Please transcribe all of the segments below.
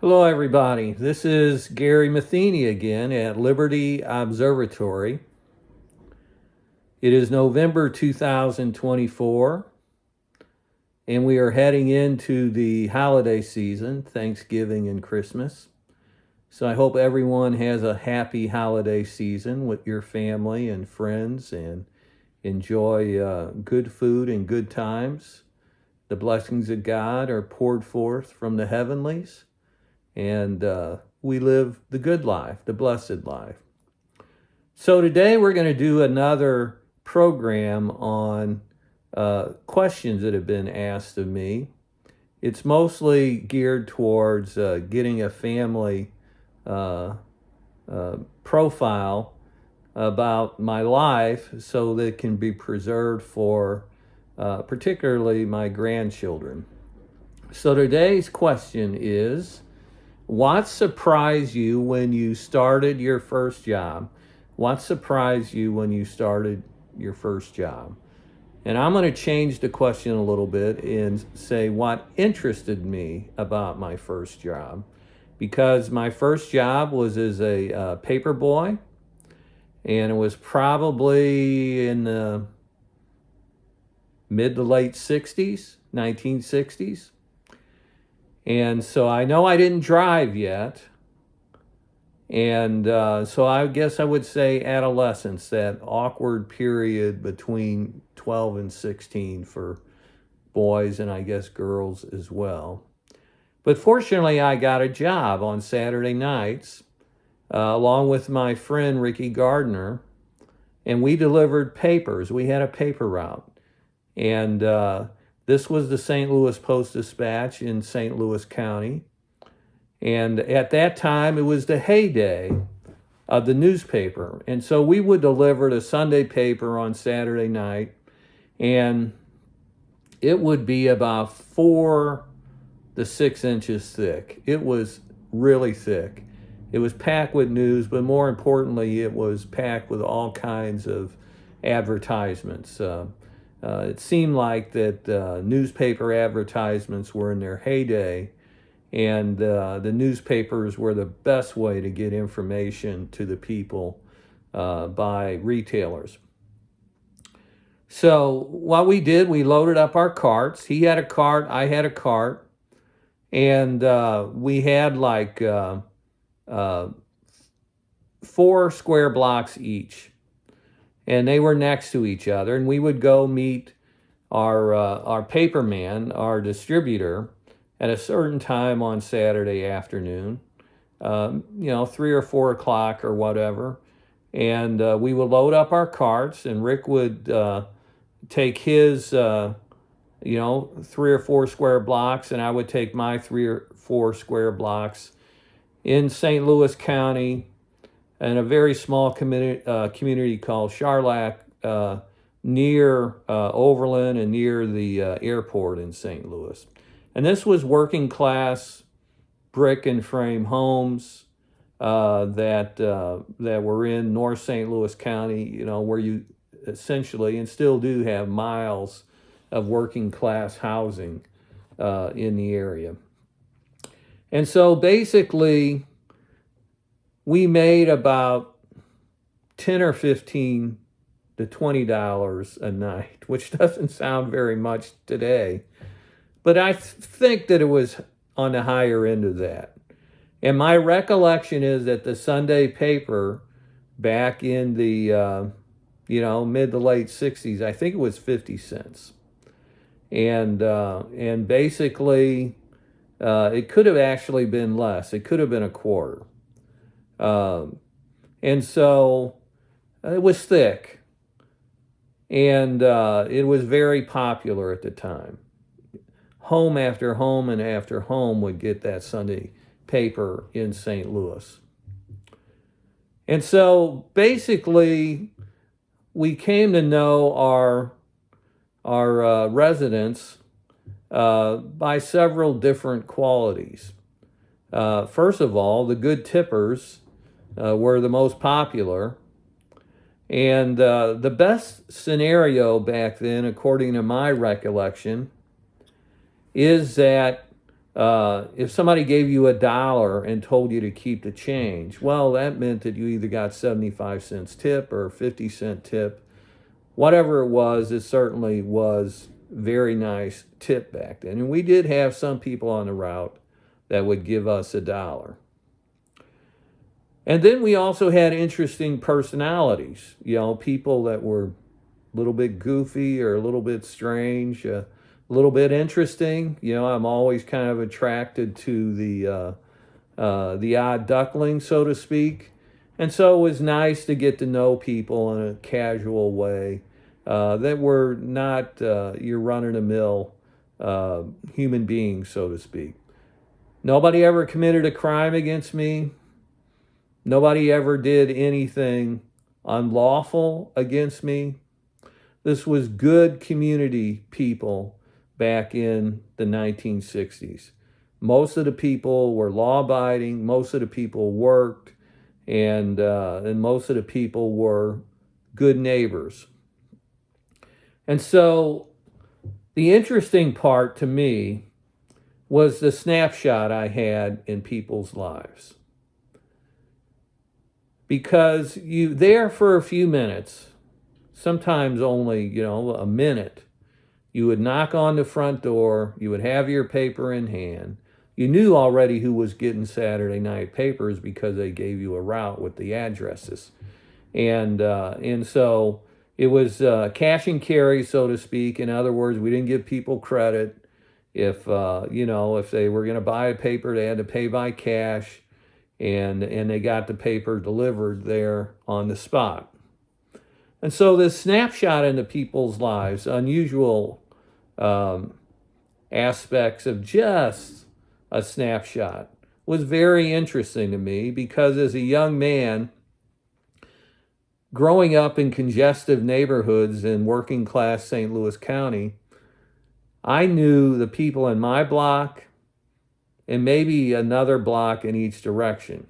Hello, everybody. This is Gary Matheny again at Liberty Observatory. It is November 2024, and we are heading into the holiday season, Thanksgiving and Christmas. So I hope everyone has a happy holiday season with your family and friends and enjoy good food and good times. The blessings of God are poured forth from the heavenlies, and we live the good life, the blessed life. So today we're going to do another program on questions that have been asked of me. It's mostly geared towards getting a family profile about my life so that it can be preserved for particularly my grandchildren. So today's question is, what surprised you when you started your first job? What surprised you when you started your first job? And I'm going to change the question a little bit and say what interested me about my first job. Because my first job was as a paper boy, and it was probably in the mid to late 60s, 1960s. And so I know I didn't drive yet. And so I guess I would say adolescence, that awkward period between 12 and 16 for boys and I guess girls as well. But fortunately, I got a job on Saturday nights along with my friend Ricky Gardner, and we delivered papers. We had a paper route. And this was the St. Louis Post-Dispatch in St. Louis County. And at that time, it was the heyday of the newspaper. And so we would deliver the Sunday paper on Saturday night, and it would be about 4 to 6 inches thick. It was really thick. It was packed with news, but more importantly, it was packed with all kinds of advertisements. It seemed like that newspaper advertisements were in their heyday, and the newspapers were the best way to get information to the people by retailers. So what we did, we loaded up our carts. He had a cart, I had a cart, and we had like 4 square blocks each, and they were next to each other. And we would go meet our paper man, our distributor, at a certain time on Saturday afternoon, 3 or 4 o'clock or whatever. And we would load up our carts, and Rick would take his, 3 or 4 square blocks, and I would take my 3 or 4 square blocks in St. Louis County in a very small community called Charlotte, near Overland and near the airport in St. Louis. And this was working class brick and frame homes that were in North St. Louis County, where you essentially and still do have miles of working class housing in the area. And so basically, we made about 10 or 15 to $20 a night, which doesn't sound very much today. But I think that it was on the higher end of that. And my recollection is that the Sunday paper back in the mid to late 60s, I think it was 50 cents. And basically, it could have actually been less. It could have been a quarter. And so it was thick. And it was very popular at the time. Home after home and after home would get that Sunday paper in St. Louis. And so basically, we came to know our residents by several different qualities. First of all, the good tippers were the most popular. And the best scenario back then, according to my recollection, is that if somebody gave you $1 and told you to keep the change, well, that meant that you either got 75 cents tip or 50-cent tip. Whatever it certainly was very nice tip back then. And we did have some people on the route that would give us $1. And then we also had interesting personalities, people that were a little bit goofy or a little bit strange, a little bit interesting. I'm always kind of attracted to the odd duckling, so to speak. And so it was nice to get to know people in a casual way that were not your run-of-the-mill human beings, so to speak. Nobody ever committed a crime against me. Nobody ever did anything unlawful against me. This was good community people back in the 1960s. Most of the people were law-abiding. Most of the people worked, and most of the people were good neighbors. And so the interesting part to me was the snapshot I had in people's lives. Because you there for a few minutes, sometimes only, a minute, you would knock on the front door, you would have your paper in hand. You knew already who was getting Saturday night papers because they gave you a route with the addresses. And so it was cash and carry, so to speak. In other words, we didn't give people credit. If they were going to buy a paper, they had to pay by cash. And they got the paper delivered there on the spot. And so this snapshot into people's lives, unusual aspects of just a snapshot, was very interesting to me because as a young man, growing up in congestive neighborhoods in working class St. Louis County, I knew the people in my block and maybe another block in each direction.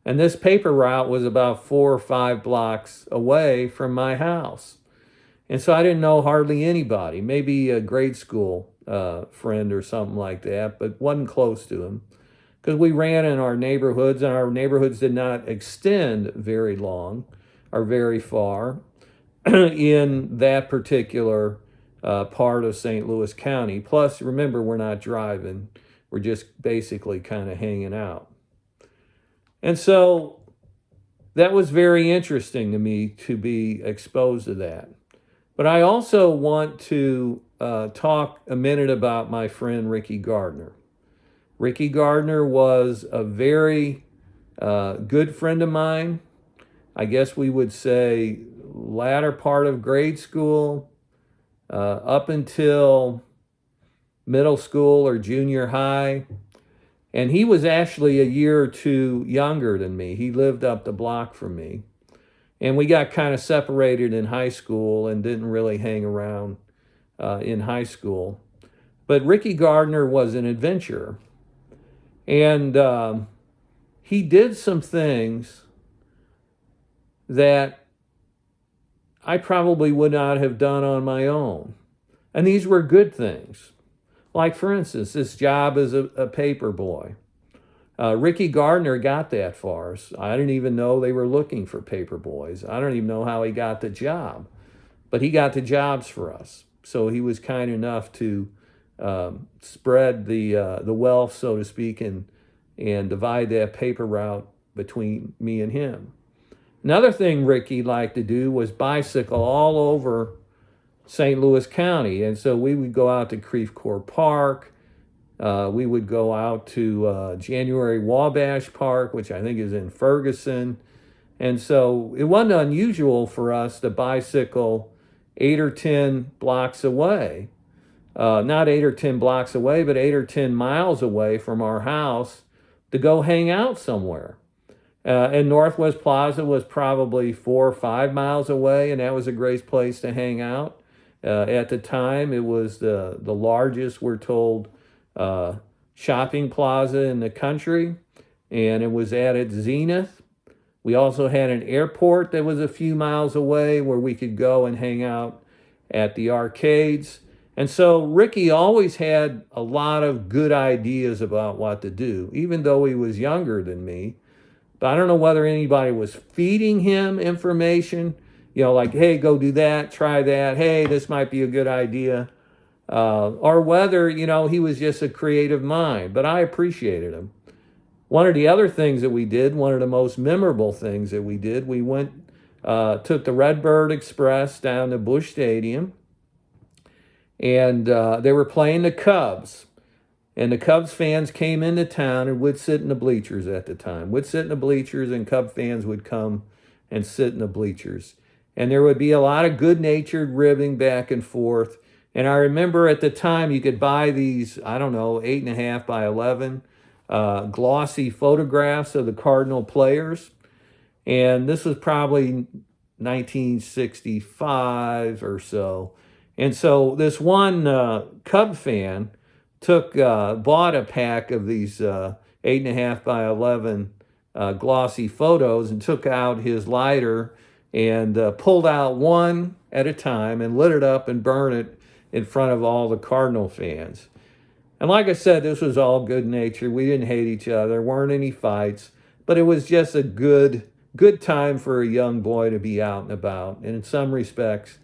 And this paper route was about 4 or 5 blocks away from my house. And so I didn't know hardly anybody, maybe a grade school friend or something like that, but wasn't close to him. Because we ran in our neighborhoods, and our neighborhoods did not extend very long or very far in that particular part of St. Louis County. Plus, remember, we're not driving. We're just basically kind of hanging out. And so that was very interesting to me to be exposed to that. But I also want to talk a minute about my friend Ricky Gardner. Ricky Gardner was a very good friend of mine. I guess we would say latter part of grade school, up until middle school or junior high. And he was actually a year or two younger than me. He lived up the block from me. And we got kind of separated in high school and didn't really hang around in high school. But Ricky Gardner was an adventurer. And he did some things that I probably would not have done on my own. And these were good things. Like, for instance, this job as a paper boy. Ricky Gardner got that far. I didn't even know they were looking for paper boys. I don't even know how he got the job. But he got the jobs for us. So he was kind enough to spread the wealth, so to speak, and divide that paper route between me and him. Another thing Ricky liked to do was bicycle all over St. Louis County. And so we would go out to Creve Coeur Park. We would go out to January Wabash Park, which I think is in Ferguson. And so it wasn't unusual for us to bicycle 8 or 10 blocks away. Not 8 or 10 blocks away, but 8 or 10 miles away from our house to go hang out somewhere. And Northwest Plaza was probably 4 or 5 miles away, and that was a great place to hang out. At the time, it was the largest, we're told, shopping plaza in the country, and it was at its zenith. We also had an airport that was a few miles away where we could go and hang out at the arcades. And so Ricky always had a lot of good ideas about what to do, even though he was younger than me. But I don't know whether anybody was feeding him information, like, hey, go do that, try that. Hey, this might be a good idea. Or whether, he was just a creative mind. But I appreciated him. One of the other things that we did, one of the most memorable things that we did, we took the Redbird Express down to Busch Stadium, and they were playing the Cubs. And the Cubs fans came into town and would sit in the bleachers at the time. Would sit in the bleachers, and Cub fans would come and sit in the bleachers. And there would be a lot of good-natured ribbing back and forth. And I remember at the time you could buy these, 8.5 by 11 glossy photographs of the Cardinal players. And this was probably 1965 or so. And so this one Cub fan bought a pack of these 8.5 by 11 glossy photos, and took out his lighter and pulled out one at a time and lit it up and burned it in front of all the Cardinal fans. And like I said, this was all good natured. We didn't hate each other. There weren't any fights, but it was just a good time for a young boy to be out and about. And in some respects,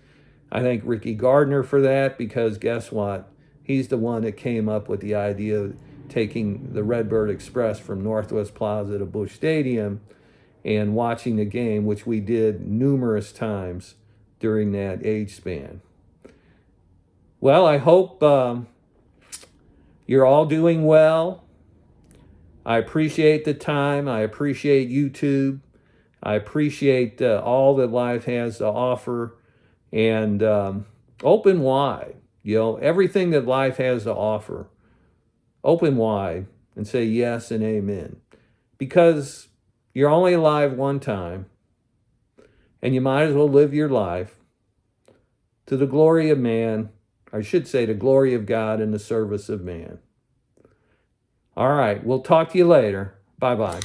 I thank Ricky Gardner for that, because guess what? He's the one that came up with the idea of taking the Redbird Express from Northwest Plaza to Busch Stadium and watching the game, which we did numerous times during that age span. Well, I hope you're all doing well. I appreciate the time. I appreciate YouTube. I appreciate all that life has to offer. And open wide. Everything that life has to offer, open wide and say yes and amen. Because you're only alive one time, and you might as well live your life to the glory of man, or I should say the glory of God in the service of man. All right, we'll talk to you later. Bye-bye.